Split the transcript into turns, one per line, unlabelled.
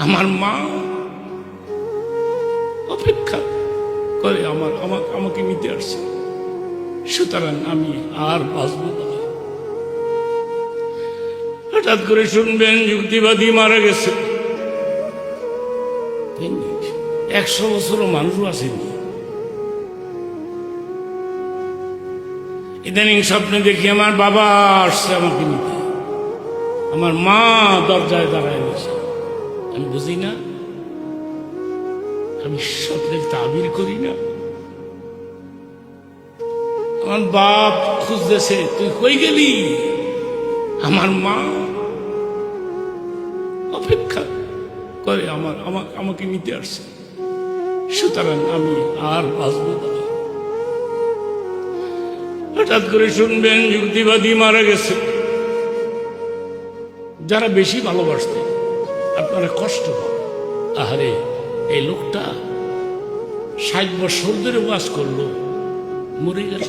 আমার মা অপেক্ষা করে আমাকে নিতে আসছে, সুতরাং আমি আর বাঁচব না। হঠাৎ করে শুনবেন যুক্তিবাদী মারা গেছে। 100 বছরও মানুষও আসেনি। ইদানিং স্বপ্নে দেখি আমার বাবা আসছে আমাকে নিতে, আমার মা দরজায় দাঁড়ায় গেছে। আমি বুঝি না, আমি স্বপ্নের তাবির করি না। আমার বাপ খুঁজতেছে, তুই কই গেলি? আমার মা অপেক্ষা করে আমাকে নিতে আসছে, সুতরাং আমি আর বাঁচব না। হঠাৎ করে শুনবেন যুক্তিবাদী মারা গেছে। যারা বেশি ভালোবাসতেন আপনারা কষ্ট পান, আহারে এই লোকটা 60 বছর ধরে বাস করলো, মরে গেল।